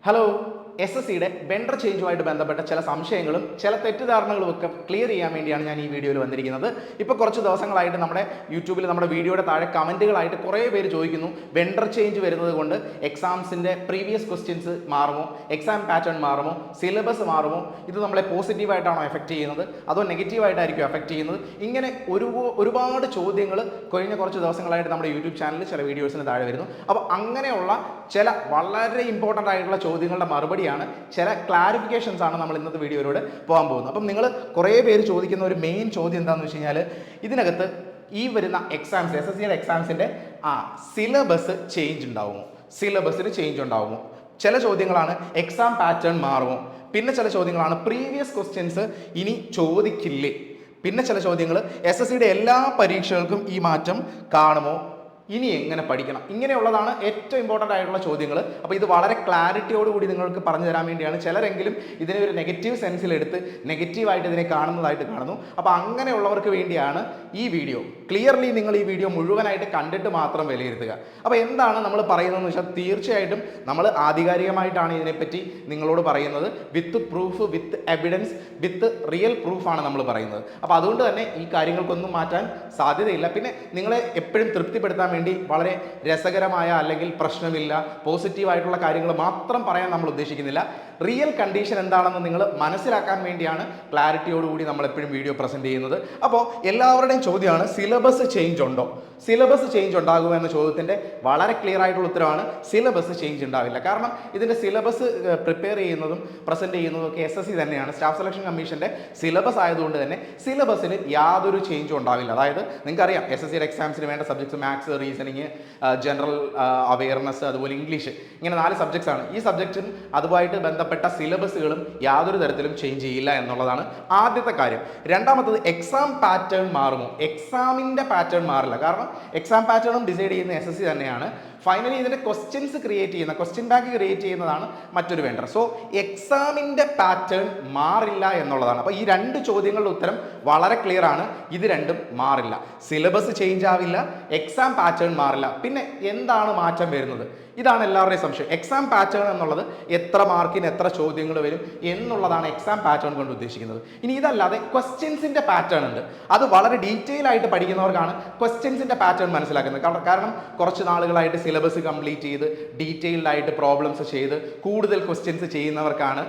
Hello S S സിയുടെ vendor ചേഞ്ചുമായിട്ട് ബന്ധപ്പെട്ട ചില സംശയങ്ങളും ചില തെറ്റിദ്ധാരണകളും ഒക്കെ ക്ലിയർ ചെയ്യാൻ വേണ്ടിയാണ് ഞാൻ ഈ വീഡിയോയിൽ വന്നിരിക്കുന്നത്. ഇപ്പോൾ കുറച്ച് ദിവസങ്ങളായിട്ട് നമ്മുടെ യൂട്യൂബിൽ നമ്മുടെ വീഡിയോയുടെ താഴെ കമൻറ്റുകളായിട്ട് കുറേ പേര് ചോദിക്കുന്നു, വെണ്ടർ ചേഞ്ച് വരുന്നത് കൊണ്ട് എക്സാംസിൻ്റെ പ്രീവിയസ് ക്വസ്റ്റ്യൻസ് മാറുമോ, എക്സാം പാറ്റേൺ മാറുമോ, സിലബസ് മാറുമോ, ഇത് നമ്മളെ പോസിറ്റീവായിട്ടാണോ എഫക്റ്റ് ചെയ്യുന്നത് അതോ നെഗറ്റീവായിട്ടായിരിക്കും എഫക്റ്റ് ചെയ്യുന്നത്, ഇങ്ങനെ ഒരുപാട് ചോദ്യങ്ങൾ കഴിഞ്ഞ കുറച്ച് ദിവസങ്ങളായിട്ട് നമ്മുടെ യൂട്യൂബ് ചാനലിൽ ചില വീഡിയോസിന് താഴെ വരുന്നു. അപ്പോൾ അങ്ങനെയുള്ള ചില വളരെ ഇമ്പോർട്ടൻ്റ് ആയിട്ടുള്ള ചോദ്യങ്ങളുടെ മറുപടി ചില ക്ലാരിഫിക്കേഷൻസ് ആണ് നമ്മൾ ഇന്നത്തെ വീഡിയോയിലൂടെ പോകാൻ പോകുന്നത്. അപ്പം നിങ്ങൾ കുറേ പേര് ചോദിക്കുന്ന ഒരു മെയിൻ ചോദ്യം എന്താണെന്ന് വെച്ച് കഴിഞ്ഞാൽ, ഇതിനകത്ത് ഈ വരുന്ന എക്സാംസ് എസ് എസ് സിയുടെ എക്സാംസിൻ്റെ സിലബസ് ചേഞ്ച് ഉണ്ടാവുമോ, സിലബസിന് ചേഞ്ച് ഉണ്ടാവുമോ? ചില ചോദ്യങ്ങളാണ് എക്സാം പാറ്റേൺ മാറുമോ, പിന്നെ ചില ചോദ്യങ്ങളാണ് പ്രീവിയസ് ക്വസ്റ്റ്യൻസ് ഇനി ചോദിക്കില്ലേ, പിന്നെ ചില ചോദ്യങ്ങൾ എസ് എസ് സിയുടെ എല്ലാ പരീക്ഷകൾക്കും ഈ മാറ്റം കാണുമോ, ഇനി എങ്ങനെ പഠിക്കണം, ഇങ്ങനെയുള്ളതാണ് ഏറ്റവും ഇമ്പോർട്ടൻ്റ് ആയിട്ടുള്ള ചോദ്യങ്ങൾ. അപ്പോൾ ഇത് വളരെ ക്ലാരിറ്റിയോടുകൂടി നിങ്ങൾക്ക് പറഞ്ഞു തരാൻ വേണ്ടിയാണ്. ചിലരെങ്കിലും ഇതിനെ ഒരു നെഗറ്റീവ് സെൻസിലെടുത്ത് നെഗറ്റീവായിട്ട് ഇതിനെ കാണുന്നതായിട്ട് കാണുന്നു. അപ്പോൾ അങ്ങനെയുള്ളവർക്ക് വേണ്ടിയാണ് ഈ വീഡിയോ. ക്ലിയർലി നിങ്ങൾ ഈ വീഡിയോ മുഴുവനായിട്ട് കണ്ടിട്ട് മാത്രം വിലയിരുത്തുക. അപ്പോൾ എന്താണ് നമ്മൾ പറയുന്നതെന്ന് വെച്ചാൽ, തീർച്ചയായിട്ടും നമ്മൾ ആധികാരികമായിട്ടാണ് ഇതിനെപ്പറ്റി നിങ്ങളോട് പറയുന്നത്. With proof, with evidence, with real പ്രൂഫാണ് നമ്മൾ പറയുന്നത്. അപ്പോൾ അതുകൊണ്ട് തന്നെ ഈ കാര്യങ്ങൾക്കൊന്നും മാറ്റാൻ സാധ്യതയില്ല. പിന്നെ നിങ്ങളെ എപ്പോഴും തൃപ്തിപ്പെടുത്താൻ വേണ്ടി വളരെ രസകരമായ അല്ലെങ്കിൽ പ്രശ്നമില്ല പോസിറ്റീവായിട്ടുള്ള കാര്യങ്ങൾ മാത്രം പറയാൻ നമ്മൾ ഉദ്ദേശിക്കുന്നില്ല. റിയൽ കണ്ടീഷൻ എന്താണെന്ന് നിങ്ങൾ മനസ്സിലാക്കാൻ വേണ്ടിയാണ് ക്ലാരിറ്റിയോടുകൂടി നമ്മൾ എപ്പോഴും വീഡിയോ പ്രസൻറ്റ് ചെയ്യുന്നത്. അപ്പോൾ എല്ലാവരുടെയും ചോദ്യമാണ്, സിലബസ് ചേഞ്ച് ഉണ്ടോ, സിലബസ് ചേഞ്ച് ഉണ്ടാകുമോ എന്ന ചോദ്യത്തിൻ്റെ വളരെ ക്ലിയർ ആയിട്ടുള്ള ഉത്തരവാണ്, സിലബസ് ചേഞ്ച് ഉണ്ടാവില്ല. കാരണം ഇതിൻ്റെ സിലബസ് പ്രിപ്പയർ ചെയ്യുന്നതും പ്രസൻറ്റ് ചെയ്യുന്നതും ഒക്കെ എസ് എസ് സി തന്നെയാണ്, സ്റ്റാഫ് സെലക്ഷൻ കമ്മീഷൻ്റെ സിലബസ് ആയതുകൊണ്ട് തന്നെ സിലബസിന് യാതൊരു ചേഞ്ചും ഉണ്ടാവില്ല. അതായത് നിങ്ങൾക്കറിയാം എസ് എസ് സിയുടെ എക്സാംസിന് വേണ്ട subjects maths, reasoning, general awareness, അതുപോലെ ഇംഗ്ലീഷ്, ഇങ്ങനെ 4 സബ്ജക്ട്സ് ആണ്. ഈ സബ്ജക്റ്റും അതുമായിട്ട് ബന്ധപ്പെട്ട സിലബസുകളും യാതൊരു തരത്തിലും ചേഞ്ച് ചെയ്യില്ല എന്നുള്ളതാണ് ആദ്യത്തെ കാര്യം. രണ്ടാമത്തത്, എക്സാം പാറ്റേൺ മാറുമോ? എക്സാമിൻ്റെ പാറ്റേൺ മാറില്ല. കാരണം എക്സാം പാറ്റേണും ഡിസൈഡ് ചെയ്യുന്ന എസ് എസ് സി തന്നെയാണ്. ഫൈനലി ഇതിൻ്റെ ക്വസ്റ്റ്യൻസ് ക്രിയേറ്റ് ചെയ്യുന്ന, ക്വസ്റ്റ്യൻ ബാങ്ക് ക്രിയേറ്റ് ചെയ്യുന്നതാണ് മറ്റൊരു വെണ്ടർ. സോ എക്സാമിൻ്റെ പാറ്റേൺ മാറില്ല എന്നുള്ളതാണ്. അപ്പോൾ ഈ 2 ചോദ്യങ്ങളുടെ ഉത്തരം വളരെ ക്ലിയർ ആണ്. ഇത് രണ്ടും മാറില്ല. സിലബസ് ചേഞ്ച് ആവില്ല, എക്സാം പാറ്റേൺ മാറില്ല. പിന്നെ എന്താണ് മാറ്റം വരുന്നത്? ഇതാണ് എല്ലാവരുടെയും സംശയം. എക്സാം പാറ്റേൺ എന്നുള്ളത് എത്ര മാർക്കിന് എത്ര ചോദ്യങ്ങൾ വരും എന്നുള്ളതാണ് എക്സാം പാറ്റേൺ കൊണ്ട് ഉദ്ദേശിക്കുന്നത്. ഇനി ഇതല്ലാതെ ക്വസ്റ്റ്യൻസിൻ്റെ പാറ്റേൺ ഉണ്ട്. അത് വളരെ ഡീറ്റെയിൽ ആയിട്ട് പഠിക്കുന്നവർക്കാണ് ക്വസ്റ്റ്യൻസിൻ്റെ പാറ്റേൺ മനസ്സിലാക്കുന്നത്. കാരണം കുറച്ച് നാളുകളായിട്ട് സിലബസ് കംപ്ലീറ്റ് ചെയ്ത് ഡീറ്റെയിൽഡ് ആയിട്ട് പ്രോബ്ലംസ് ചെയ്ത് കൂടുതൽ ക്വസ്റ്റ്യൻസ് ചെയ്യുന്നവർക്കാണ്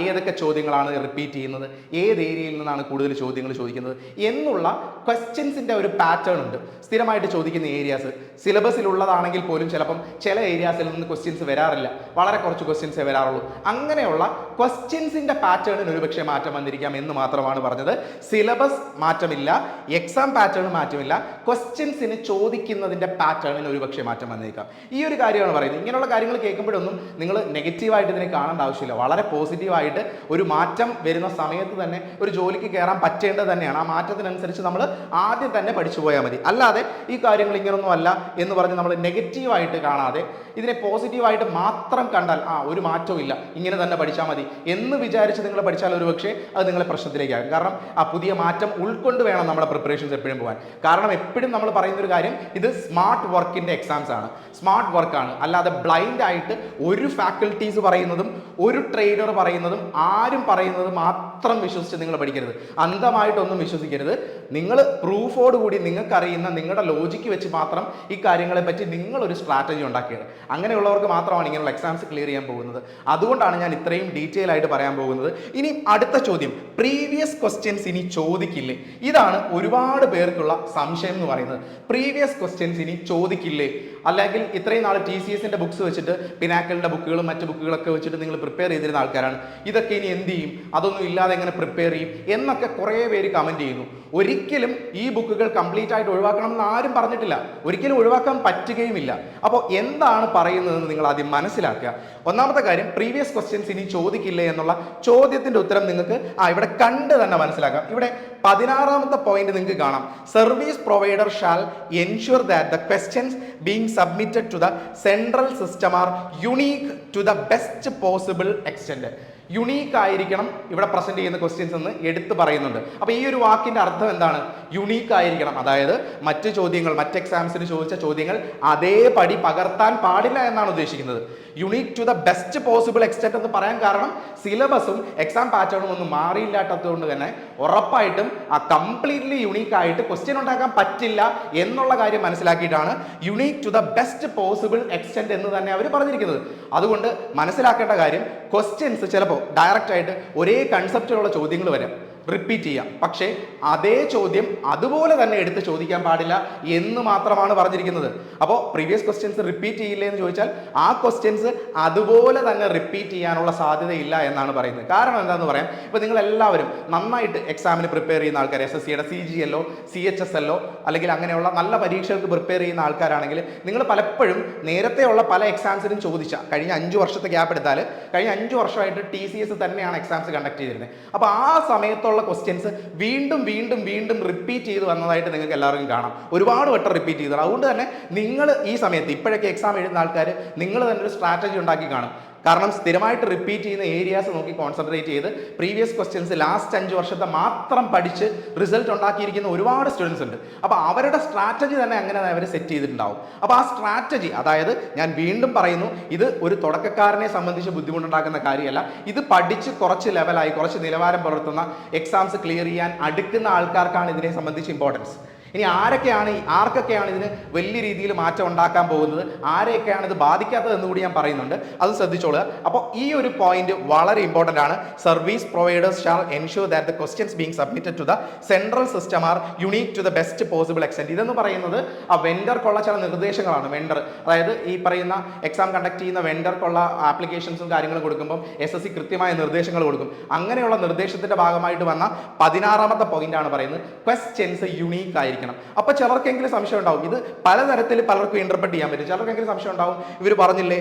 ഏതൊക്കെ ചോദ്യങ്ങളാണ് റിപ്പീറ്റ് ചെയ്യുന്നത്, ഏത് ഏരിയയിൽ നിന്നാണ് കൂടുതൽ ചോദ്യങ്ങൾ ചോദിക്കുന്നത് എന്നുള്ള ക്വസ്റ്റ്യൻസിൻ്റെ ഒരു പാറ്റേൺ ഉണ്ട്. സ്ഥിരമായിട്ട് ചോദിക്കുന്ന ഏരിയാസ് സിലബസിലുള്ളതാണെങ്കിൽ പോലും ചിലപ്പം ചില ഏരിയാസിൽ നിന്ന് ക്വസ്റ്റ്യൻസ് വരാറില്ല, വളരെ കുറച്ച് ക്വസ്റ്റ്യൻസേ വരാറുള്ളൂ. അങ്ങനെയുള്ള ക്വസ്റ്റ്യൻസിൻ്റെ പാറ്റേണിന് ഒരുപക്ഷെ മാറ്റം വന്നിരിക്കാം എന്ന് മാത്രമാണ് പറഞ്ഞത്. സിലബസ് മാറ്റമില്ല, എക്സാം പാറ്റേൺ മാറ്റമില്ല, ക്വസ്റ്റ്യൻസിന് ചോദിക്കുന്നതിൻ്റെ പാറ്റേണിന് ഒരുപക്ഷെ മാറ്റം വന്നിരിക്കാം. ഈ ഒരു കാര്യമാണ് പറയുന്നത്. ഇങ്ങനെയുള്ള കാര്യങ്ങൾ കേൾക്കുമ്പോഴൊന്നും നിങ്ങൾ നെഗറ്റീവായിട്ട് ഇതിനെ കാണേണ്ട ആവശ്യമില്ല. വളരെ പോസിറ്റീവായിട്ട് ഒരു മാറ്റം വരുന്ന സമയത്ത് തന്നെ ഒരു ജോലിക്ക് കയറാൻ പറ്റേണ്ടത് തന്നെയാണ്. ആ മാറ്റത്തിനനുസരിച്ച് നമ്മൾ ആദ്യം തന്നെ പഠിച്ചു പോയാൽ മതി. അല്ലാതെ ഈ കാര്യങ്ങൾ ഇങ്ങനൊന്നും അല്ല എന്ന് പറഞ്ഞ് നമ്മൾ നെഗറ്റീവായിട്ട് കാണാതെ ഇതിനെ പോസിറ്റീവായിട്ട് മാത്രം കണ്ടാൽ ഒരു മാറ്റവും ഇല്ല, ഇങ്ങനെ തന്നെ പഠിച്ചാൽ മതി എന്ന് വിചാരിച്ച് നിങ്ങൾ പഠിച്ചാൽ ഒരുപക്ഷെ അത് നിങ്ങളെ പ്രശ്നത്തിലേക്കാകും. കാരണം പുതിയ മാറ്റം ഉൾക്കൊണ്ട് വേണം നമ്മുടെ പ്രിപ്പറേഷൻസ് എപ്പോഴും പോകാൻ. കാരണം എപ്പോഴും നമ്മൾ പറയുന്നൊരു കാര്യം, ഇത് സ്മാർട്ട് വർക്കിൻ്റെ എക്സാംസ് ആണ്, സ്മാർട്ട് വർക്കാണ്. അല്ലാതെ ബ്ലൈൻഡ് ആയിട്ട് ഒരു ഫാക്കൽറ്റീസ് പറയുന്നതും ഒരു ട്രെയിനർ പറയുന്നതും ആരും പറയുന്നത് മാത്രം വിശ്വസിച്ച് നിങ്ങൾ പഠിക്കരുത്. അന്ധമായിട്ടൊന്നും വിശ്വസിക്കരുത്. നിങ്ങൾ പ്രൂഫോടുകൂടി നിങ്ങൾക്കറിയുന്ന നിങ്ങളുടെ ലോജിക്ക് വെച്ച് മാത്രം ഈ കാര്യങ്ങളെ പറ്റി നിങ്ങളൊരു സ്ട്രാറ്റജി ഉണ്ടാക്കിയത്. അങ്ങനെയുള്ളവർക്ക് മാത്രമാണ് ഇങ്ങനെയുള്ള എക്സാംസ് ക്ലിയർ ചെയ്യാൻ പോകുന്നത്. അതുകൊണ്ടാണ് ഞാൻ ഇത്രയും ഡീറ്റെയിൽ ആയിട്ട് പറയാൻ പോകുന്നത്. ഇനി അടുത്ത ചോദ്യം, പ്രീവിയസ് ക്വസ്റ്റ്യൻസ് ഇനി ചോദിക്കില്ലേ? ഇതാണ് ഒരുപാട് പേർക്കുള്ള സംശയം എന്ന് പറയുന്നത്. പ്രീവിയസ് ക്വസ്റ്റ്യൻസ് ഇനി ചോദിക്കില്ലേ? അല്ലെങ്കിൽ ഇത്രയും നാൾ TCSന്റെ ബുക്സ് വെച്ചിട്ട്, പിനാക്കലിൻ്റെ ബുക്കുകളും മറ്റ് ബുക്കുകളൊക്കെ വെച്ചിട്ട് നിങ്ങൾ പ്രിപ്പയർ ചെയ്തിരുന്ന ആൾക്കാരാണ്. ഇതൊക്കെ ഇനി എന്ത് ചെയ്യും? അതൊന്നും ഇല്ലാതെ എങ്ങനെ പ്രിപ്പയർ ചെയ്യും എന്നൊക്കെ കുറേ പേര് കമൻറ്റ് ചെയ്യുന്നു. ഒരിക്കലും ഈ ബുക്കുകൾ കംപ്ലീറ്റ് ആയിട്ട് ഒഴിവാക്കണമെന്ന് ആരും പറഞ്ഞിട്ടില്ല. ഒരിക്കലും ഒഴിവാക്കാൻ പറ്റുകയുമില്ല. അപ്പോൾ എന്താണ് പറയുന്നതെന്ന് നിങ്ങൾ ആദ്യം മനസ്സിലാക്കുക. ഒന്നാമത്തെ കാര്യം, പ്രീവിയസ് ക്വസ്റ്റ്യൻസ് ഇനി ചോദിക്കില്ലേ എന്നുള്ള ചോദ്യത്തിൻ്റെ ഉത്തരം നിങ്ങൾക്ക് ഇവിടെ കണ്ട് തന്നെ മനസ്സിലാക്കാം. ഇവിടെ 16ാമത്തെ പോയിന്റ് നിങ്ങൾക്ക് കാണാം. Service provider shall ensure that the questions being submitted to the central system are unique to the best possible extent. Unique ആയിരിക്കണം ഇവിടെ പ്രസന്റ് ചെയ്യുന്ന ക്വസ്റ്റ്യൻസ് എന്ന് എടുത്തു പറയുന്നുണ്ട്. അപ്പോൾ ഈ ഒരു വാക്കിന്റെ അർത്ഥം എന്താണ്? യുണീക്ക് ആയിരിക്കണം, അതായത് മറ്റ് ചോദ്യങ്ങൾ, മറ്റ് എക്സാംസിന് ചോദിച്ച ചോദ്യങ്ങൾ അതേപടി പകർത്താൻ പാടില്ല എന്നാണ് ഉദ്ദേശിക്കുന്നത്. Unique to the best possible extent എന്ന് പറയാൻ കാരണം സിലബസും എക്സാം പാറ്റേണും ഒന്നും മാറിയില്ലാത്തതുകൊണ്ട് തന്നെ ഉറപ്പായിട്ടും ആ കംപ്ലീറ്റ്ലി യുണീക്ക് ആയിട്ട് ക്വസ്റ്റ്യൻ ഉണ്ടാക്കാൻ പറ്റില്ല എന്നുള്ള കാര്യം മനസ്സിലാക്കിയിട്ടാണ് unique to the best possible extent എന്ന് തന്നെ അവർ പറഞ്ഞിരിക്കുന്നത്. അതുകൊണ്ട് മനസ്സിലാക്കേണ്ട കാര്യം, ക്വസ്റ്റ്യൻസ് ചിലപ്പോൾ ഡയറക്റ്റ് ആയിട്ട് ഒരേ കൺസെപ്റ്റിലുള്ള ചോദ്യങ്ങൾ വരാം, റിപ്പീറ്റ് ചെയ്യാം. പക്ഷേ അതേ ചോദ്യം അതുപോലെ തന്നെ എടുത്ത് ചോദിക്കാൻ പാടില്ല എന്ന് മാത്രമാണ് പറഞ്ഞിരിക്കുന്നത്. അപ്പോൾ പ്രീവിയസ് ക്വസ്റ്റ്യൻസ് റിപ്പീറ്റ് ചെയ്യില്ലേ എന്ന് ചോദിച്ചാൽ ആ ക്വസ്റ്റ്യൻസ് അതുപോലെ തന്നെ റിപ്പീറ്റ് ചെയ്യാനുള്ള സാധ്യതയില്ല എന്നാണ് പറയുന്നത്. കാരണം എന്താണെന്ന് പറയാം, ഇപ്പോൾ നിങ്ങൾ എല്ലാവരും നന്നായിട്ട് എക്സാമിന് പ്രിപ്പയർ ചെയ്യുന്ന ആൾക്കാർ, SSCയുടെ CGL-ഓ CHSL-ഓ അല്ലെങ്കിൽ അങ്ങനെയുള്ള നല്ല പരീക്ഷകൾക്ക് പ്രിപ്പയർ ചെയ്യുന്ന ആൾക്കാരാണെങ്കിൽ നിങ്ങൾ പലപ്പോഴും നേരത്തെയുള്ള പല എക്സാംസിനും ചോദിച്ച കഴിഞ്ഞ 5 വർഷത്തെ ഗ്യാപ്പ് എടുത്താൽ കഴിഞ്ഞ 5 വർഷമായിട്ട് TCS തന്നെയാണ് എക്സാംസ് കണ്ടക്ട് ചെയ്തിരുന്നത്. അപ്പോൾ ആ സമയത്തുള്ള ക്വസ്റ്റ്യൻസ് വീണ്ടും വീണ്ടും വീണ്ടും റിപ്പീറ്റ് ചെയ്ത് വന്നതായിട്ട് നിങ്ങൾക്ക് എല്ലാവർക്കും കാണാം. ഒരുപാട് വട്ടം റിപ്പീറ്റ് ചെയ്തത്. അതുകൊണ്ട് തന്നെ നിങ്ങൾ ഈ സമയത്ത് ഇപ്പോഴൊക്കെ എക്സാം എഴുതുന്ന ആൾക്കാർ നിങ്ങൾ തന്നെ ഒരു സ്ട്രാറ്റജി ഉണ്ടാക്കി കാണും. കാരണം സ്ഥിരമായിട്ട് റിപ്പീറ്റ് ചെയ്യുന്ന ഏരിയാസ് നോക്കി കോൺസെൻട്രേറ്റ് ചെയ്ത് പ്രീവിയസ് ക്വസ്റ്റ്യൻസ് ലാസ്റ്റ് 5 വർഷത്തെ മാത്രം പഠിച്ച് റിസൾട്ട് ഉണ്ടാക്കിയിരിക്കുന്ന ഒരുപാട് സ്റ്റുഡൻസ് ഉണ്ട്. അപ്പോൾ അവരുടെ സ്ട്രാറ്റജി തന്നെ അങ്ങനെ അവർ സെറ്റ് ചെയ്തിട്ടുണ്ടാവും. അപ്പോൾ ആ സ്ട്രാറ്റജി, അതായത് ഞാൻ വീണ്ടും പറയുന്നു, ഇത് ഒരു തുടക്കക്കാരനെ സംബന്ധിച്ച് ബുദ്ധിമുട്ടുണ്ടാക്കുന്ന കാര്യമല്ല. ഇത് പഠിച്ച് കുറച്ച് ലെവലായി കുറച്ച് നിലവാരം പുലർത്തുന്ന എക്സാംസ് ക്ലിയർ ചെയ്യാൻ അടുക്കുന്ന ആൾക്കാർക്കാണ് ഇതിനെ സംബന്ധിച്ച് ഇമ്പോർട്ടൻസ്. ഇനി ആർക്കൊക്കെയാണ് ഇതിന് വലിയ രീതിയിൽ മാറ്റം ഉണ്ടാക്കാൻ പോകുന്നത്, ആരെയൊക്കെയാണ് ഇത് ബാധിക്കാത്തത് എന്നുകൂടി ഞാൻ പറയുന്നുണ്ട്, അത് ശ്രദ്ധിച്ചോളുക. അപ്പോൾ ഈ ഒരു പോയിന്റ് വളരെ ഇമ്പോർട്ടൻ്റ് ആണ്. Service providers shall ensure that the questions being submitted to the central system are unique to the best possible extent. ഇതെന്ന് പറയുന്നത് ആ വെൻഡർക്കുള്ള ചില നിർദ്ദേശങ്ങളാണ്. വെൻഡർ, അതായത് ഈ പറയുന്ന എക്സാം കണ്ടക്ട് ചെയ്യുന്ന വെൻഡർക്കുള്ള ആപ്ലിക്കേഷൻസും കാര്യങ്ങളും കൊടുക്കുമ്പോൾ SSC കൃത്യമായ നിർദ്ദേശങ്ങൾ കൊടുക്കും. അങ്ങനെയുള്ള നിർദ്ദേശത്തിന്റെ ഭാഗമായിട്ട് വന്ന 16ാമത്തെ പോയിന്റ് ആണ് പറയുന്നത് ക്വസ്റ്റ്യൻസ് യുണീക്ക് ആയിരിക്കും. അപ്പൊ ചിലർക്കെങ്കിലും സംശയം ഉണ്ടാവും, ഇത് പലതരത്തിൽ പലർക്കും ഇന്റർപ്രറ്റ് ചെയ്യാൻ പറ്റും. ചിലർക്കെങ്കിലും സംശയം ഉണ്ടാവും, ഇവർ പറഞ്ഞില്ലേ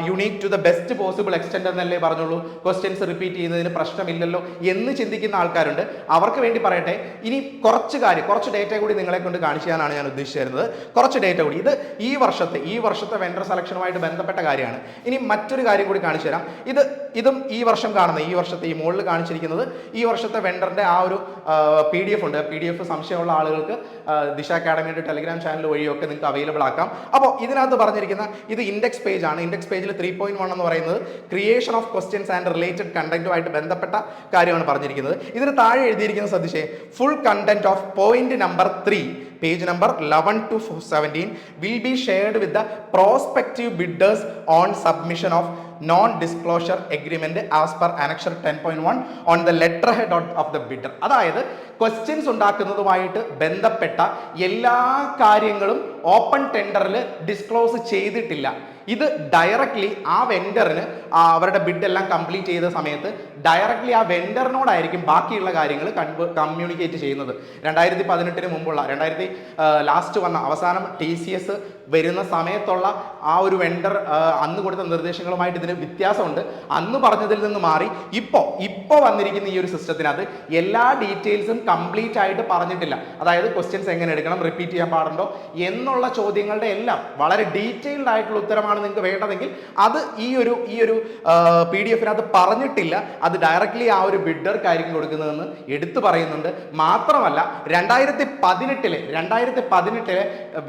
unique to the best possible extent എന്നല്ലേ പറഞ്ഞുള്ളൂ, ക്വസ്റ്റ്യൻസ് റിപ്പീറ്റ് ചെയ്യുന്നതിന് പ്രശ്നമില്ലല്ലോ എന്ന് ചിന്തിക്കുന്ന ആൾക്കാരുണ്ട്. അവർക്ക് വേണ്ടി പറയട്ടെ, ഇനി കുറച്ച് ഡേറ്റ കൂടി നിങ്ങളെ കൊണ്ട് കാണിച്ചു തരാനാണ് ഞാൻ ഉദ്ദേശിച്ചിരുന്നത്. കുറച്ച് ഡേറ്റ കൂടി, ഇത് ഈ വർഷത്തെ വെൻഡർ സെലക്ഷനുമായിട്ട് ബന്ധപ്പെട്ട കാര്യമാണ്. ഇനി മറ്റൊരു കാര്യം കൂടി കാണിച്ചു തരാം. ഇതും ഈ വർഷം കാണുന്ന, ഈ വർഷത്തെ ഈ മുകളിൽ കാണിച്ചിരിക്കുന്നത് ഈ വർഷത്തെ വെൻഡറിന്റെ ആ ഒരു PDF ഉണ്ട്. PDF സംശയമുള്ള ആളുകൾക്ക് ദിശ അക്കാഡമിയുടെ ടെലിഗ്രാം ചാനൽ വഴിയൊക്കെ നിങ്ങൾക്ക് അവൈലബിൾ ആക്കാം. അപ്പോൾ ഇതിനകത്ത് പറഞ്ഞിരിക്കുന്ന ഇത് ഇൻഡെക്സ് പേജ് ആണ്. ഇൻഡെക്സ് പേജിൽ 3.1 എന്ന് പറയുന്നത് creation of questions and related കണ്ടന്റുമായിട്ട് ബന്ധപ്പെട്ട കാര്യമാണ് പറഞ്ഞിരിക്കുന്നത്. ഇതിന് താഴെ എഴുതിയിരിക്കുന്നത് ശ്രദ്ധിച്ചേ, full content of point number 3 page number 11 to 17 will be shared with the prospective bidders on submission of non-disclosure agreement as per Annexure 10.1 on the letterhead of the bidder. അതായത് questions ഉണ്ടാക്കുന്നതുമായിട്ട് ബന്ധപ്പെട്ട എല്ലാ കാര്യങ്ങളും ഓപ്പൺ ടെൻഡറിൽ ഡിസ്ക്ലോസ് ചെയ്തിട്ടില്ല. ഇത് directly ആ വെൻഡറിന് അവരുടെ bid എല്ലാം complete ചെയ്ത സമയത്ത് ഡയറക്ട്ലി ആ വെൻഡറിനോടായിരിക്കും ബാക്കിയുള്ള കാര്യങ്ങൾ കമ്മ്യൂണിക്കേറ്റ് ചെയ്യുന്നത്. 2018 മുമ്പുള്ള ലാസ്റ്റ് വന്ന അവസാനം TCS വരുന്ന സമയത്തുള്ള ആ ഒരു വെൻഡർ അന്ന് കൊടുത്ത നിർദ്ദേശങ്ങളുമായിട്ട് ഇതിന് വ്യത്യാസമുണ്ട്. അന്ന് പറഞ്ഞതിൽ നിന്ന് മാറി ഇപ്പോൾ വന്നിരിക്കുന്ന ഈ ഒരു സിസ്റ്റത്തിനകത്ത് എല്ലാ ഡീറ്റെയിൽസും കംപ്ലീറ്റ് ആയിട്ട് പറഞ്ഞിട്ടില്ല. അതായത് ക്വസ്റ്റ്യൻസ് എങ്ങനെ എടുക്കണം, റിപ്പീറ്റ് ചെയ്യാൻ പാടുണ്ടോ എന്നുള്ള ചോദ്യങ്ങളുടെ എല്ലാം വളരെ ഡീറ്റെയിൽഡ് ആയിട്ടുള്ള ഉത്തരമാണ് നിങ്ങൾക്ക് വേണ്ടതെങ്കിൽ അത് ഈ ഒരു PDF-നകത്ത് പറഞ്ഞിട്ടില്ല. അത് ഡയറക്ട്ലി ആ ഒരു ബിഡർക്കായിരിക്കും കൊടുക്കുന്നതെന്ന് എടുത്തു പറയുന്നുണ്ട്. മാത്രമല്ല 2018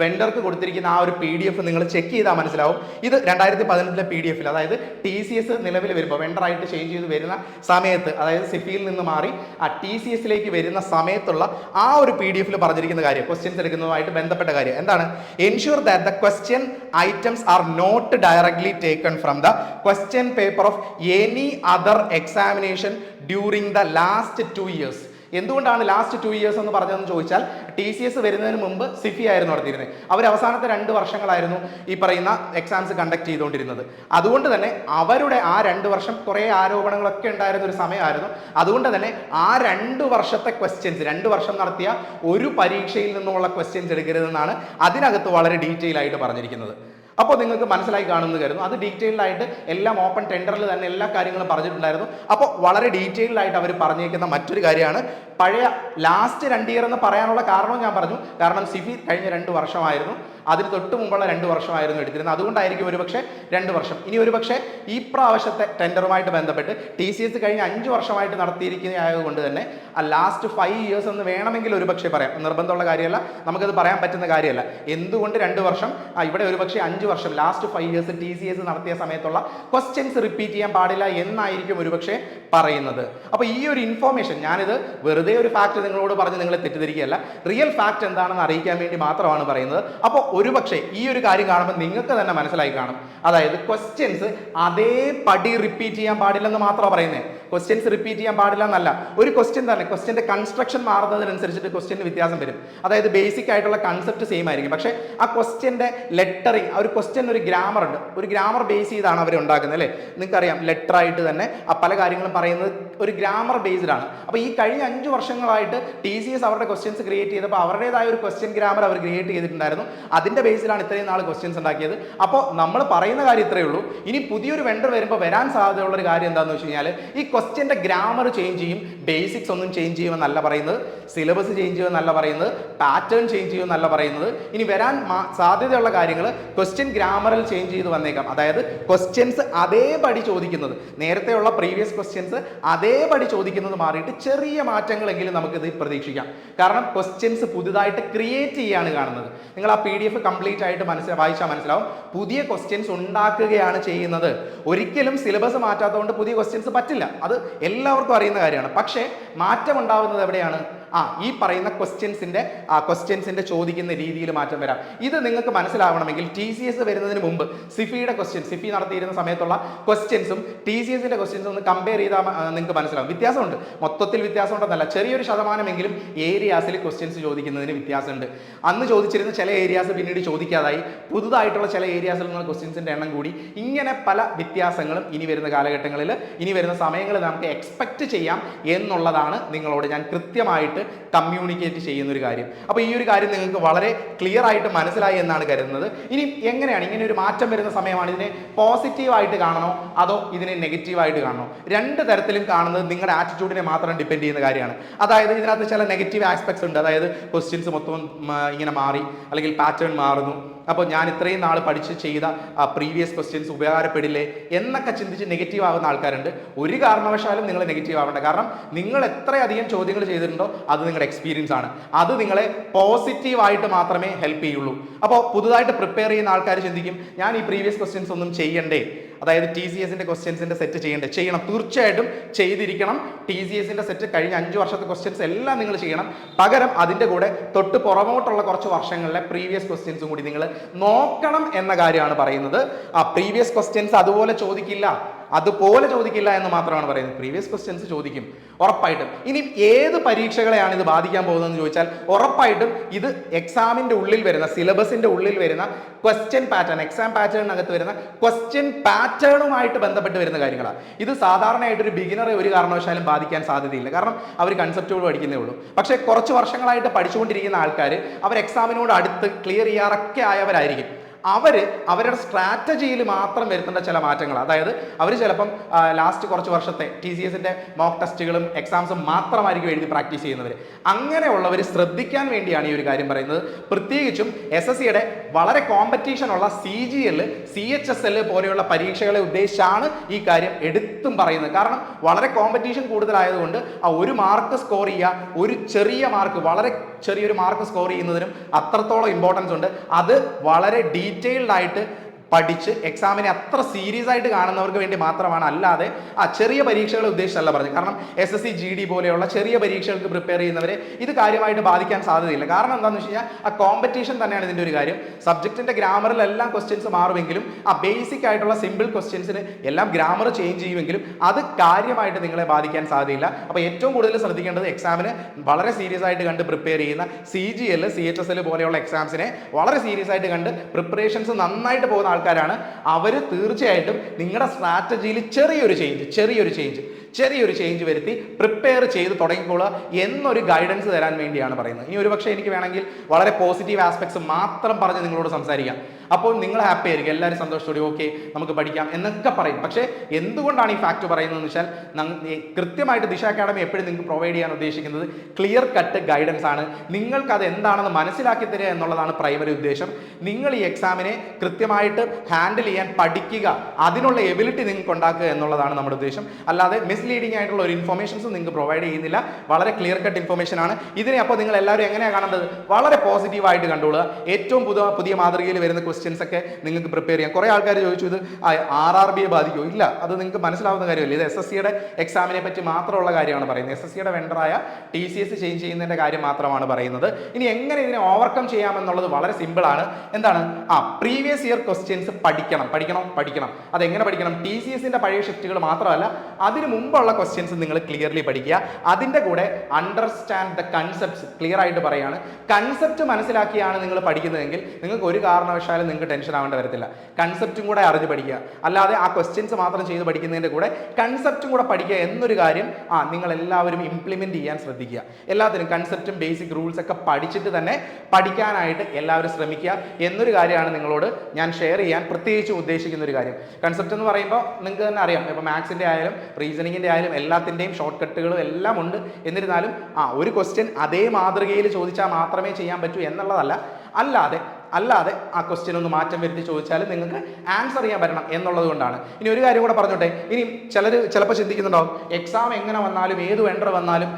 വെൻഡർക്ക് കൊടുത്തിരിക്കുന്ന ആ ഒരു PDF നിങ്ങൾ ചെക്ക് ചെയ്താൽ മനസ്സിലാവും. ഇത് 2018 PDF-ൽ, അതായത് TCS നിലവിൽ വരുമ്പോൾ വെൻഡറായിട്ട് ചേഞ്ച് ചെയ്ത് വരുന്ന സമയത്ത്, അതായത് സിഫിയിൽ നിന്ന് മാറി ആ TCS-ലേക്ക് വരുന്ന സമയത്തുള്ള ആ ഒരു PDF-ൽ പറഞ്ഞിരിക്കുന്ന കാര്യം, ക്വസ്റ്റ്യൻസ് എടുക്കുന്നതുമായിട്ട് ബന്ധപ്പെട്ട കാര്യം എന്താണ്? Ensure that the question items are not directly taken from the question paper of any other examination during the last 2 years. എന്തുകൊണ്ടാണ് ലാസ്റ്റ് 2 years എന്ന് പറഞ്ഞതെന്ന് ചോദിച്ചാൽ, TCS വരുന്നതിന് മുമ്പ് സിഫി ആയിരുന്നു നടത്തിയിരുന്നത്. അവർ അവസാനത്തെ 2 വർഷങ്ങളായിരുന്നു ഈ പറയുന്ന എക്സാംസ് കണ്ടക്ട് ചെയ്തുകൊണ്ടിരുന്നത്. അതുകൊണ്ട് തന്നെ അവരുടെ ആ 2 വർഷം കുറേ ആരോപണങ്ങളൊക്കെ ഉണ്ടായിരുന്ന ഒരു സമയമായിരുന്നു. അതുകൊണ്ട് തന്നെ ആ 2 വർഷത്തെ ക്വസ്റ്റ്യൻസ്, 2 വർഷം നടത്തിയ ഒരു പരീക്ഷയിൽ നിന്നുള്ള ക്വസ്റ്റ്യൻസ് എടുക്കരുതെന്നാണ് അതിനകത്ത് വളരെ ഡീറ്റെയിൽ ആയിട്ട് പറഞ്ഞിരിക്കുന്നത്. അപ്പോൾ നിങ്ങൾക്ക് മനസ്സിലായി കാണുമെന്ന് കരുതുന്നു. അത് ഡീറ്റെയിൽഡ് ആയിട്ട് എല്ലാം ഓപ്പൺ ടെൻഡറിൽ തന്നെ എല്ലാ കാര്യങ്ങളും പറഞ്ഞിട്ടുണ്ടായിരുന്നു. അപ്പോൾ വളരെ ഡീറ്റെയിൽഡ് ആയിട്ട് അവർ പറഞ്ഞേക്കുന്ന മറ്റൊരു കാര്യമാണ് പഴയ ലാസ്റ്റ് 2 year എന്ന് പറയാനുള്ള കാരണവും ഞാൻ പറഞ്ഞു. കാരണം സിഫി കഴിഞ്ഞ 2 വർഷമായിരുന്നു. അതിന് തൊട്ട് മുമ്പുള്ള 2 വർഷമായിരുന്നു എടുത്തിരുന്നത്. അതുകൊണ്ടായിരിക്കും ഒരുപക്ഷെ 2 വർഷം. ഇനി ഒരുപക്ഷെ ഈ പ്രാവശ്യത്തെ ടെൻഡറുമായിട്ട് ബന്ധപ്പെട്ട് TCS കഴിഞ്ഞ 5 വർഷമായിട്ട് നടത്തിയിരിക്കുന്നതായതുകൊണ്ട് തന്നെ ആ ലാസ്റ്റ് 5 ഇയേഴ്സ് എന്ന് വേണമെങ്കിൽ ഒരുപക്ഷെ പറയാം. നിർബന്ധമുള്ള കാര്യമല്ല, നമുക്കത് പറയാൻ പറ്റുന്ന കാര്യമല്ല. എന്തുകൊണ്ട് 2 വർഷം? ഇവിടെ ഒരുപക്ഷെ 5 വർഷം, ലാസ്റ്റ് 5 ഇയേഴ്സ് TCS നടത്തിയ സമയത്തുള്ള ക്വസ്റ്റ്യൻസ് റിപ്പീറ്റ് ചെയ്യാൻ പാടില്ല എന്നായിരിക്കും ഒരുപക്ഷെ പറയുന്നത്. അപ്പോൾ ഈ ഒരു ഇൻഫോർമേഷൻ ഞാനിത് വെറുതെ ഒരു ഫാക്ട് നിങ്ങളോട് പറഞ്ഞ് നിങ്ങളെ തെറ്റിദ്ധരിക്കുകയല്ല, റിയൽ ഫാക്ട് എന്താണെന്ന് അറിയിക്കാൻ വേണ്ടി മാത്രമാണ് പറയുന്നത്. അപ്പോൾ ഒരുപക്ഷെ ഈ ഒരു കാര്യം കാണുമ്പോൾ നിങ്ങൾക്ക് തന്നെ മനസ്സിലായി കാണും. അതായത് ക്വസ്റ്റ്യൻസ് അതേപടി റിപ്പീറ്റ് ചെയ്യാൻ പാടില്ലെന്ന് മാത്രമാണ് പറയുന്നത്. ക്വസ്റ്റ്യൻസ് റിപ്പീറ്റ് ചെയ്യാൻ പാടില്ല എന്നല്ല, ഒരു ക്വസ്റ്റ്യൻ തന്നെ ക്വസ്റ്റ്യൻ്റെ കൺസ്ട്രക്ഷൻ മാറുന്നതിനനുസരിച്ചിട്ട് ക്വസ്റ്റ്യന് വ്യത്യാസം വരും. അതായത് ബേസിക് ആയിട്ടുള്ള കൺസെപ്റ്റ് സെയിം ആയിരിക്കും, പക്ഷേ ആ ക്വസ്റ്റ്യൻ്റെ ലെറ്ററിങ്, ഒരു ക്വസ്റ്റ്യൻ ഒരു ഗ്രാമർ ഉണ്ട്, ഒരു ഗ്രാമർ ബേസ് ചെയ്താണ് അവർ ഉണ്ടാക്കുന്നത് അല്ലേ. നിങ്ങൾക്കറിയാം ലെറ്റർ ആയിട്ട് തന്നെ പല കാര്യങ്ങളും പറയുന്നത് ഒരു ഗ്രാമർ ബേസ്ഡ് ആണ്. അപ്പോൾ ഈ കഴിഞ്ഞ 5 വർഷങ്ങളായിട്ട് TCS അവരുടെ ക്വസ്റ്റ്യൻസ് ക്രിയേറ്റ് ചെയ്തപ്പോൾ അവരുടേതായ ഒരു ക്വസ്റ്റ്യൻ ഗ്രാമർ അവർ ക്രിയേറ്റ് ചെയ്തിട്ടുണ്ടായിരുന്നു. അതിൻ്റെ ബേസിലാണ് ഇത്രയും നാൾ ക്വസ്റ്റ്യൻസ് ഉണ്ടാക്കിയത്. അപ്പോൾ നമ്മൾ പറയുന്ന കാര്യം ഇത്രയേ ഉള്ളൂ. ഇനി പുതിയൊരു വെണ്ടർ വരുമ്പോൾ വരാൻ സാധ്യതയുള്ള ഒരു കാര്യം എന്താണെന്ന് വെച്ച് കഴിഞ്ഞാൽ ഈ ക്വസ്റ്റ്യൻ്റെ ഗ്രാമർ ചേഞ്ച് ചെയ്യും, ബേസിക്സ് ഒന്നും ചേഞ്ച് ചെയ്യുമെന്നല്ല പറയുന്നത്, സിലബസ് ചേഞ്ച് ചെയ്യുമെന്നല്ല പറയുന്നത്, പാറ്റേൺ ചേഞ്ച് ചെയ്യുമെന്നല്ല പറയുന്നത്. ഇനി വരാൻ സാധ്യതയുള്ള കാര്യങ്ങൾ ക്വസ്റ്റ്യൻ ഗ്രാമറിൽ ചേഞ്ച് ചെയ്ത് വന്നേക്കാം. അതായത് ക്വസ്റ്റ്യൻസ് അതേപടി ചോദിക്കുന്നത്, നേരത്തെയുള്ള പ്രീവിയസ് ക്വസ്റ്റ്യൻസ് അതേപടി ചോദിക്കുന്നത് മാറിയിട്ട് ചെറിയ മാറ്റങ്ങളെങ്കിലും നമുക്കിത് പ്രതീക്ഷിക്കാം. കാരണം ക്വസ്റ്റ്യൻസ് പുതുതായിട്ട് ക്രിയേറ്റ് ചെയ്യാണ് കാണുന്നത്. നിങ്ങൾ ആ PDF കംപ്ലീറ്റ് ആയിട്ട് വായിച്ചാൽ മനസ്സിലാവും. പുതിയ ക്വസ്റ്റ്യൻസ് ഉണ്ടാക്കുകയാണ് ചെയ്യുന്നത്. ഒരിക്കലും സിലബസ് മാറ്റാത്തതുകൊണ്ട് പുതിയ ക്വസ്റ്റ്യൻസ് പറ്റില്ല, അത് എല്ലാവർക്കും അറിയുന്ന കാര്യമാണ്. പക്ഷേ മാറ്റം ഉണ്ടാവുന്നത് എവിടെയാണ്? ഈ പറയുന്ന ക്വസ്റ്റ്യൻസിന്റെ ചോദിക്കുന്ന രീതിയിൽ മാറ്റം വരാം. ഇത് നിങ്ങൾക്ക് മനസ്സിലാവണമെങ്കിൽ TCS വരുന്നതിന് മുമ്പ് സിഫിയുടെ സിഫി നടത്തിയിരുന്ന സമയത്തുള്ള ക്വസ്റ്റ്യൻസും TCSന്റെ ക്വസ്റ്റ്യൻസും ഒന്ന് കമ്പയർ ചെയ്താൽ നിങ്ങൾക്ക് മനസ്സിലാവും. വ്യത്യാസമുണ്ട്, മൊത്തത്തിൽ വ്യത്യാസം ഉണ്ടെന്നല്ല, ചെറിയൊരു ശതമാനമെങ്കിലും ഏരിയാസിൽ ക്വസ്റ്റ്യൻസ് ചോദിക്കുന്നതിന് വ്യത്യാസമുണ്ട്. അന്ന് ചോദിച്ചിരുന്ന ചില ഏരിയാസ് പിന്നീട് ചോദിക്കാതായി, പുതുതായിട്ടുള്ള ചില ഏരിയാസിൽ നിന്നുള്ള ക്വസ്റ്റ്യൻസിന്റെ എണ്ണം കൂടി. ഇങ്ങനെ പല വ്യത്യാസങ്ങളും ഇനി വരുന്ന കാലഘട്ടങ്ങളിൽ, ഇനി വരുന്ന സമയങ്ങളിൽ നമുക്ക് എക്സ്പെക്ട് ചെയ്യാം എന്നുള്ളതാണ് നിങ്ങളോട് ഞാൻ കൃത്യമായിട്ട് കമ്മ്യൂണിക്കേറ്റ് ചെയ്യുന്ന ഒരു കാര്യം. അപ്പോൾ ഈ ഒരു കാര്യം നിങ്ങൾക്ക് വളരെ ക്ലിയർ ആയിട്ട് മനസ്സിലായി എന്നാണ് കരുതുന്നത്. ഇനി എങ്ങനെയാണ് ഇങ്ങനെ ഒരു മാറ്റം വരുന്ന സമയമാണ്, ഇതിനെ പോസിറ്റീവായിട്ട് കാണണോ അതോ ഇതിനെ നെഗറ്റീവായിട്ട് കാണണോ? 2 തരത്തിലും കാണുന്നത് നിങ്ങളുടെ ആറ്റിറ്റ്യൂഡിനെ മാത്രം ഡിപ്പെൻഡ് ചെയ്യുന്ന കാര്യമാണ്. അതായത് ഇതിനകത്ത് ചില നെഗറ്റീവ് ആസ്പെക്ട്സ് ഉണ്ട്. അതായത് ക്വസ്റ്റ്യൻസ് മൊത്തം ഇങ്ങനെ മാറി, അല്ലെങ്കിൽ പാറ്റേൺ മാറുന്നു, അപ്പോൾ ഞാൻ ഇത്രയും നാൾ പഠിച്ച് ചെയ്ത പ്രീവിയസ് ക്വസ്റ്റ്യൻസ് ഉപകാരപ്പെടില്ലേ എന്നൊക്കെ ചിന്തിച്ച് നെഗറ്റീവ് ആവുന്ന ആൾക്കാരുണ്ട്. ഒരു കാരണവശാലും നിങ്ങൾ നെഗറ്റീവ് ആവേണ്ട. കാരണം നിങ്ങൾ എത്രയധികം ചോദ്യങ്ങൾ ചെയ്തിട്ടുണ്ടോ അത് നിങ്ങളുടെ എക്സ്പീരിയൻസ് ആണ്. അത് നിങ്ങളെ പോസിറ്റീവായിട്ട് മാത്രമേ ഹെൽപ്പ് ചെയ്യുള്ളൂ. അപ്പോൾ പുതുതായിട്ട് പ്രിപ്പയർ ചെയ്യുന്ന ആൾക്കാർ ചിന്തിക്കും, ഞാൻ ഈ പ്രീവിയസ് ക്വസ്റ്റ്യൻസ് ഒന്നും ചെയ്യണ്ടേ, അതായത് TCSന്റെ ക്വസ്റ്റ്യൻസിന്റെ സെറ്റ് ചെയ്യണം. തീർച്ചയായിട്ടും ചെയ്തിരിക്കണം. TCSന്റെ സെറ്റ് കഴിഞ്ഞ 5 വർഷത്തെ ക്വസ്റ്റ്യൻസ് എല്ലാം നിങ്ങൾ ചെയ്യണം. പകരം അതിൻ്റെ കൂടെ തൊട്ട് പുറമോട്ടുള്ള കുറച്ച് വർഷങ്ങളിലെ പ്രീവിയസ് ക്വസ്റ്റ്യൻസും കൂടി നിങ്ങൾ നോക്കണം എന്ന കാര്യമാണ് പറയുന്നത്. പ്രീവിയസ് ക്വസ്റ്റ്യൻസ് അതുപോലെ ചോദിക്കില്ല എന്ന് മാത്രമാണ് പറയുന്നത്. പ്രീവിയസ് ക്വസ്റ്റ്യൻസ് ചോദിക്കും ഉറപ്പായിട്ടും. ഇനി ഏത് പരീക്ഷകളെയാണ് ഇത് ബാധിക്കാൻ പോകുന്നതെന്ന് ചോദിച്ചാൽ ഉറപ്പായിട്ടും ഇത് എക്സാമിന്റെ ഉള്ളിൽ വരുന്ന, സിലബസിന്റെ ഉള്ളിൽ വരുന്ന ക്വസ്റ്റ്യൻ പാറ്റേൺ, എക്സാം പാറ്റേണിനകത്ത് വരുന്ന ക്വസ്റ്റ്യൻ പാറ്റേണുമായിട്ട് ബന്ധപ്പെട്ട് വരുന്ന കാര്യങ്ങളാണ്. ഇത് സാധാരണയായിട്ടൊരു ബിഗിനറെ ഒരു കാരണവശാലും ബാധിക്കാൻ സാധ്യതയില്ല. കാരണം അവർ കൺസെപ്റ്റുകൾ പഠിക്കുന്നേ ഉള്ളൂ. പക്ഷേ കുറച്ച് വർഷങ്ങളായിട്ട് പഠിച്ചുകൊണ്ടിരിക്കുന്ന ആൾക്കാർ അവർ എക്സാമിനോട് അടുത്ത് ക്ലിയർ ചെയ്യാറൊക്കെ ആയവരായിരിക്കും. അവരുടെ സ്ട്രാറ്റജിയിൽ മാത്രം വരുത്തേണ്ട ചില മാറ്റങ്ങൾ, അതായത് അവർ ചിലപ്പം ലാസ്റ്റ് കുറച്ച് വർഷത്തെ TCSന്റെ മോക്ക് ടെസ്റ്റുകളും എക്സാംസും മാത്രമായിരിക്കും എഴുതി പ്രാക്ടീസ് ചെയ്യുന്നവർ. അങ്ങനെയുള്ളവർ ശ്രദ്ധിക്കാൻ വേണ്ടിയാണ് ഈ ഒരു കാര്യം പറയുന്നത്. പ്രത്യേകിച്ചും SSCയുടെ വളരെ കോമ്പറ്റീഷൻ ഉള്ള CGL, CHSL പോലെയുള്ള പരീക്ഷകളെ ഉദ്ദേശിച്ചാണ് ഈ കാര്യം എടുത്തും പറയുന്നത്. കാരണം വളരെ കോമ്പറ്റീഷൻ കൂടുതലായതുകൊണ്ട് ആ ഒരു മാർക്ക് സ്കോർ ചെയ്യുക, ഒരു ചെറിയ മാർക്ക്, വളരെ ചെറിയൊരു മാർക്ക് സ്കോർ ചെയ്യുന്നതിനും അത്രത്തോളം ഇമ്പോർട്ടൻസ് ഉണ്ട്. അത് വളരെ ഡീറ്റെയിൽഡ് ആയിട്ട് പഠിച്ച് എക്സാമിനെ അത്ര സീരിയസ് ആയിട്ട് കാണുന്നവർക്ക് വേണ്ടി മാത്രമാണ്, അല്ലാതെ ചെറിയ പരീക്ഷകളെ ഉദ്ദേശിച്ചല്ല പറഞ്ഞത്. കാരണം SSC GD പോലെയുള്ള ചെറിയ പരീക്ഷകൾക്ക് പ്രിപ്പയർ ചെയ്യുന്നവരെ ഇത് കാര്യമായിട്ട് ബാധിക്കാൻ സാധ്യതയില്ല. കാരണം എന്താണെന്ന് വെച്ച് കഴിഞ്ഞാൽ ആ കോമ്പറ്റീഷൻ തന്നെയാണ് ഇതിൻ്റെ ഒരു കാര്യം. സബ്ജക്റ്റിന്റെ ഗ്രാമറിലെല്ലാം ക്വസ്റ്റ്യൻസ് മാറുമെങ്കിലും ആ ബേസിക് ആയിട്ടുള്ള സിമ്പിൾ ക്വസ്റ്റ്യൻസിന് എല്ലാം ഗ്രാമർ ചേഞ്ച് ചെയ്യുമെങ്കിലും അത് കാര്യമായിട്ട് നിങ്ങളെ ബാധിക്കാൻ സാധ്യതയില്ല. അപ്പോൾ ഏറ്റവും കൂടുതൽ ശ്രദ്ധിക്കേണ്ടത് എക്സാമിന് വളരെ സീരിയസ് ആയിട്ട് കണ്ട് പ്രിപ്പയർ ചെയ്യുന്ന CGL, CHSL പോലെയുള്ള എക്സാംസിനെ വളരെ സീരിയസ് ആയിട്ട് കണ്ട് പ്രിപ്പറേഷൻസ് നന്നായിട്ട് പോകുന്ന ആൾക്കാരാണ്. അവർ തീർച്ചയായിട്ടും നിങ്ങളുടെ സ്ട്രാറ്റജിയിൽ ചെറിയൊരു ചേഞ്ച് വരുത്തി പ്രിപ്പയർ ചെയ്ത് തുടങ്ങിക്കോളുക എന്നൊരു ഗൈഡൻസ് തരാൻ വേണ്ടിയാണ് പറയുന്നത്. ഇനി ഒരുപക്ഷെ എനിക്ക് വേണമെങ്കിൽ വളരെ പോസിറ്റീവ് ആസ്പെക്ട്സ് മാത്രം പറഞ്ഞ് നിങ്ങളോട് സംസാരിക്കാം. അപ്പോൾ നിങ്ങൾ ഹാപ്പി ആയിരിക്കും, എല്ലാവരും സന്തോഷത്തോടെ ഓക്കെ നമുക്ക് പഠിക്കാം എന്നൊക്കെ പറയും. പക്ഷേ എന്തുകൊണ്ടാണ് ഈ ഫാക്ട് പറയുന്നതെന്ന് വെച്ചാൽ കൃത്യമായിട്ട് ദിശ അക്കാഡമി എപ്പോഴും നിങ്ങൾക്ക് പ്രൊവൈഡ് ചെയ്യാൻ ഉദ്ദേശിക്കുന്നത് ക്ലിയർ കട്ട് ഗൈഡൻസ് ആണ്. നിങ്ങൾക്ക് അത് എന്താണെന്ന് മനസ്സിലാക്കി തരിക എന്നുള്ളതാണ് പ്രൈമറി ഉദ്ദേശം. നിങ്ങൾ ഈ എക്സാമിനെ കൃത്യമായിട്ട് ഹാൻഡിൽ ചെയ്യാൻ പഠിക്കുക, അതിനുള്ള എബിലിറ്റി നിങ്ങൾക്ക് ഉണ്ടാക്കുക എന്നുള്ളതാണ് നമ്മുടെ ഉദ്ദേശം. അല്ലാതെ മിസ്ലീഡിംഗ് ആയിട്ടുള്ള ഒരു ഇൻഫർമേഷൻസ് നിങ്ങൾക്ക് പ്രൊവൈഡ് ചെയ്യുന്നില്ല. വളരെ ക്ലിയർ കട്ട് ഇൻഫർമേഷൻ ആണ് ഇതിനെ. അപ്പോൾ നിങ്ങൾ എല്ലാവരും എങ്ങനെയാണ് കാണേണ്ടത്? വളരെ പോസിറ്റീവായിട്ട് കണ്ടുകൊള്ളുക. ഏറ്റവും പുതിയ മാതൃകയിൽ വരുന്ന ക്വസ്റ്റ്യൻസ് ഒക്കെ നിങ്ങൾക്ക് പ്രിപ്പയർ ചെയ്യാം. കുറേ ആൾക്കാർ ചോദിച്ചു ഇത് RRBയെ ബാധിക്കുമോ? ഇല്ല, അത് നിങ്ങൾക്ക് മനസ്സിലാവുന്ന കാര്യമല്ല. ഇത് SSCയുടെ എക്സാമിനെ പറ്റി മാത്രമുള്ള കാര്യമാണ് പറയുന്നത്. SSCയുടെ വെണ്ടറായ TCS ചേഞ്ച് ചെയ്യുന്നതിൻ്റെ കാര്യം മാത്രമാണ് പറയുന്നത്. ഇനി എങ്ങനെ ഇതിനെ ഓവർകം ചെയ്യാമെന്നുള്ളത് വളരെ സിമ്പിളാണ്. എന്താണ്? പ്രീവിയസ് ഇയർ ക്വസ്റ്റ്യൻസ് പഠിക്കണം. അതെങ്ങനെ പഠിക്കണം? TCSന്റെ പഴയ ഷിഫ്റ്റുകൾ മാത്രമല്ല, അതിന് മുമ്പുള്ള ക്വസ്റ്റ്യൻസ് നിങ്ങൾ ക്ലിയർലി പഠിക്കുക. അതിൻ്റെ കൂടെ അണ്ടർസ്റ്റാൻഡ് ദ കൺസെപ്റ്റ്സ് ക്ലിയർ ആയിട്ട് പറയുകയാണ്. കൺസെപ്റ്റ് മനസ്സിലാക്കിയാണ് നിങ്ങൾ പഠിക്കുന്നതെങ്കിൽ നിങ്ങൾക്ക് ഒരു കാരണവശാലും നിങ്ങൾക്ക് ടെൻഷൻ ആവേണ്ടി വരത്തില്ല. കൺസെപ്റ്റും കൂടെ അറിഞ്ഞ് പഠിക്കുക. അല്ലാതെ ആ ക്വസ്റ്റ്യൻസ് മാത്രം ചെയ്ത് പഠിക്കുന്നതിൻ്റെ കൂടെ കൺസെപ്റ്റും കൂടെ പഠിക്കുക എന്നൊരു കാര്യം നിങ്ങൾ എല്ലാവരും ഇംപ്ലിമെന്റ് ചെയ്യാൻ ശ്രദ്ധിക്കുക. എല്ലാത്തിനും കൺസെപ്റ്റും ബേസിക് റൂൾസ് ഒക്കെ പഠിച്ചിട്ട് തന്നെ പഠിക്കാനായിട്ട് എല്ലാവരും ശ്രമിക്കുക എന്നൊരു കാര്യമാണ് നിങ്ങളോട് ഞാൻ ഷെയർ ചെയ്യാൻ പ്രത്യേകിച്ച് ഉദ്ദേശിക്കുന്ന ഒരു കാര്യം. കൺസെപ്റ്റ് എന്ന് പറയുമ്പോൾ നിങ്ങൾക്ക് തന്നെ അറിയാം, ഇപ്പോൾ മാത്സിൻ്റെ ആയാലും റീസണിങ്ങിൻ്റെ ആയാലും എല്ലാത്തിൻ്റെയും ഷോർട്ട് കട്ടുകളും എല്ലാം ഉണ്ട്. എന്നിരുന്നാലും ഒരു ക്വസ്റ്റ്യൻ അതേ മാതൃകയിൽ ചോദിച്ചാൽ മാത്രമേ ചെയ്യാൻ പറ്റൂ എന്നുള്ളതല്ല. അല്ലാതെ ആ ക്വസ്റ്റ്യൻ ഒന്ന് മാറ്റം വരുത്തി ചോദിച്ചാൽ നിങ്ങൾക്ക് ആൻസർ ചെയ്യാൻ പറ്റണം എന്നുള്ളത് കൊണ്ടാണ്. ഇനി ഒരു കാര്യം കൂടെ പറഞ്ഞോട്ടെ. ഇനി ചിലപ്പോൾ ചിന്തിക്കുന്നുണ്ടാവും, എക്സാം എങ്ങനെ വന്നാലും ഏത് വെണ്ടർ വന്നാലും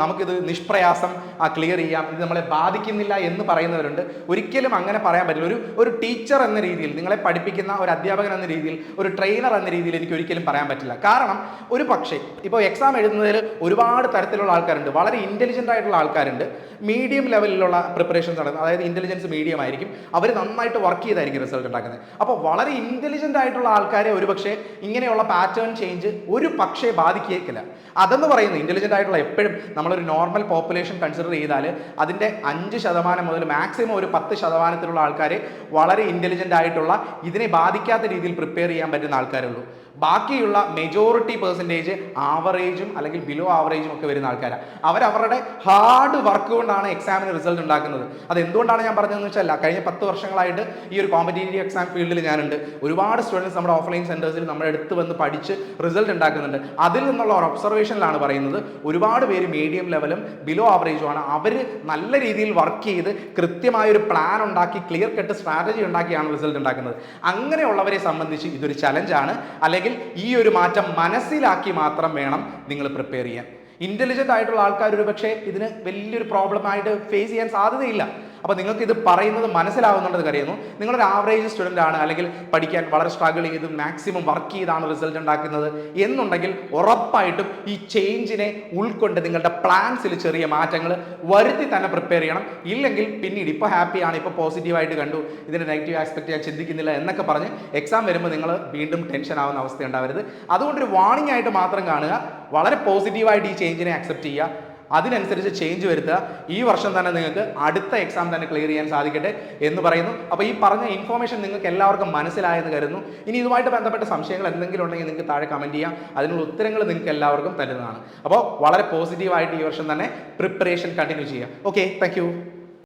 നമുക്കിത് നിഷ്പ്രയാസം ക്ലിയർ ചെയ്യാം, ഇത് നമ്മളെ ബാധിക്കുന്നില്ല എന്ന് പറയുന്നവരുണ്ട്. ഒരിക്കലും അങ്ങനെ പറയാൻ പറ്റില്ല. ഒരു ടീച്ചർ എന്ന രീതിയിൽ, നിങ്ങളെ പഠിപ്പിക്കുന്ന ഒരു അധ്യാപകൻ എന്ന രീതിയിൽ, ഒരു ട്രെയിനർ എന്ന രീതിയിൽ എനിക്ക് ഒരിക്കലും പറയാൻ പറ്റില്ല. കാരണം ഒരു പക്ഷേ ഇപ്പോൾ എക്സാം എഴുതുന്നതിൽ ഒരുപാട് തരത്തിലുള്ള ആൾക്കാരുണ്ട്. വളരെ ഇൻ്റലിജൻ്റ് ആയിട്ടുള്ള ആൾക്കാരുണ്ട്, മീഡിയം ലെവലിലുള്ള പ്രിപ്പറേഷൻസ് നടക്കുന്നത്, അതായത് ഇൻ്റലിജൻസ് മീഡിയം ആയിരിക്കും. അവർ നന്നായിട്ട് വർക്ക് ചെയ്തായിരിക്കും റിസൾട്ട് ഉണ്ടാക്കുന്നത്. അപ്പോൾ വളരെ ഇൻ്റലിജൻ്റ് ആയിട്ടുള്ള ആൾക്കാരെ ഒരുപക്ഷെ ഇങ്ങനെയുള്ള പാറ്റേൺ ചേഞ്ച് ഒരു പക്ഷേ ബാധിക്കേക്കില്ല. അതെന്ന് പറയുന്നത് ഇൻ്റലിജൻ്റ് ആയിട്ടുള്ള, എപ്പോഴും നമ്മളൊരു നോർമൽ പോപ്പുലേഷൻ കൺസിഡർ ചെയ്താൽ അതിൻ്റെ 5% മുതൽ മാക്സിമം ഒരു 10%-ത്തിലുള്ള ആൾക്കാരെ വളരെ ഇൻ്റലിജൻ്റ് ആയിട്ടുള്ള, ഇതിനെ ബാധിക്കാത്ത രീതിയിൽ പ്രിപ്പയർ ചെയ്യാൻ പറ്റുന്ന ആൾക്കാരുള്ളൂ. ബാക്കിയുള്ള മെജോറിറ്റി പെർസെൻറ്റേജ് ആവറേജും അല്ലെങ്കിൽ ബിലോ ആവറേജും ഒക്കെ വരുന്ന ആൾക്കാരാണ്. അവരവരുടെ ഹാർഡ് വർക്ക് കൊണ്ടാണ് എക്സാമിന് റിസൾട്ട് ഉണ്ടാക്കുന്നത്. അത് എന്തുകൊണ്ടാണ് ഞാൻ പറഞ്ഞതെന്ന് വെച്ചാൽ, കഴിഞ്ഞ 10 വർഷങ്ങളായിട്ട് ഈ ഒരു കോമ്പറ്റേറ്റീവ് എക്സാം ഫീൽഡിൽ ഞാനുണ്ട്. ഒരുപാട് സ്റ്റുഡൻസ് നമ്മുടെ ഓഫ്ലൈൻ സെൻറ്റേഴ്സിൽ നമ്മുടെ അടുത്ത് വന്ന് പഠിച്ച് റിസൾട്ട് ഉണ്ടാക്കുന്നുണ്ട്. അതിൽ നിന്നുള്ള ഒരു ഒബ്സർവേഷനിലാണ് പറയുന്നത്, ഒരുപാട് പേര് മീഡിയം ലെവലും ബിലോ ആവറേജുമാണ്. അവർ നല്ല രീതിയിൽ വർക്ക് ചെയ്ത് കൃത്യമായൊരു പ്ലാൻ ഉണ്ടാക്കി ക്ലിയർ കട്ട് സ്ട്രാറ്റജി ഉണ്ടാക്കിയാണ് റിസൾട്ട് ഉണ്ടാക്കുന്നത്. അങ്ങനെയുള്ളവരെ സംബന്ധിച്ച് ഇതൊരു ചലഞ്ചാണ്. അല്ലെങ്കിൽ ഈ ഒരു മാറ്റം മനസ്സിലാക്കി മാത്രം വേണം നിങ്ങൾ പ്രിപ്പയർ ചെയ്യാൻ. ഇന്റലിജന്റ് ആയിട്ടുള്ള ആൾക്കാർ ഒരു പക്ഷേ ഇതിന് വലിയൊരു പ്രോബ്ലം ആയിട്ട് ഫേസ് ചെയ്യാൻ സാധ്യതയില്ല. അപ്പോൾ നിങ്ങൾക്ക് ഇത് പറയുന്നത് മനസ്സിലാവുന്നുണ്ടെന്ന് കരുതുന്നു. നിങ്ങളൊരു ആവറേജ് സ്റ്റുഡൻ്റ് ആണ്, അല്ലെങ്കിൽ പഠിക്കാൻ വളരെ സ്ട്രഗിൾ ചെയ്ത് മാക്സിമം വർക്ക് ചെയ്താണ് റിസൾട്ട് ഉണ്ടാക്കുന്നത് എന്നുണ്ടെങ്കിൽ ഉറപ്പായിട്ടും ഈ ചേഞ്ചിനെ ഉൾക്കൊണ്ട് നിങ്ങളുടെ പ്ലാൻസിൽ ചെറിയ മാറ്റങ്ങൾ വരുത്തി തന്നെ പ്രിപ്പയർ ചെയ്യണം. ഇല്ലെങ്കിൽ പിന്നീട് ഇപ്പോൾ ഹാപ്പിയാണ്, ഇപ്പോൾ പോസിറ്റീവായിട്ട് കണ്ടു, ഇതിൻ്റെ നെഗറ്റീവ് ആസ്പെക്ട് ഞാൻ ചിന്തിക്കുന്നില്ല എന്നൊക്കെ പറഞ്ഞ് എക്സാം വരുമ്പോൾ നിങ്ങൾ വീണ്ടും ടെൻഷൻ ആവുന്ന അവസ്ഥ ഉണ്ടാവരുത്. അതുകൊണ്ടൊരു വാർണിംഗ് ആയിട്ട് മാത്രം കാണുക. വളരെ പോസിറ്റീവായിട്ട് ഈ ചേഞ്ചിനെ അക്സെപ്റ്റ് ചെയ്യുക, അതിനനുസരിച്ച് ചേഞ്ച് വരുത്തുക. ഈ വർഷം തന്നെ നിങ്ങൾക്ക് അടുത്ത എക്സാം തന്നെ ക്ലിയർ ചെയ്യാൻ സാധിക്കട്ടെ എന്ന് പറയുന്നു. അപ്പോൾ ഈ പറഞ്ഞ ഇൻഫോർമേഷൻ നിങ്ങൾക്ക് എല്ലാവർക്കും മനസ്സിലായെന്ന് കരുതുന്നു. ഇനി ഇതുമായിട്ട് ബന്ധപ്പെട്ട സംശയങ്ങൾ എന്തെങ്കിലും ഉണ്ടെങ്കിൽ നിങ്ങൾക്ക് താഴെ കമൻറ്റ് ചെയ്യാം. അതിനുള്ള ഉത്തരങ്ങൾ നിങ്ങൾക്ക് എല്ലാവർക്കും തരുന്നതാണ്. അപ്പോൾ വളരെ പോസിറ്റീവായിട്ട് ഈ വർഷം തന്നെ പ്രിപ്പറേഷൻ കണ്ടിന്യൂ ചെയ്യുക. Okay, thank you.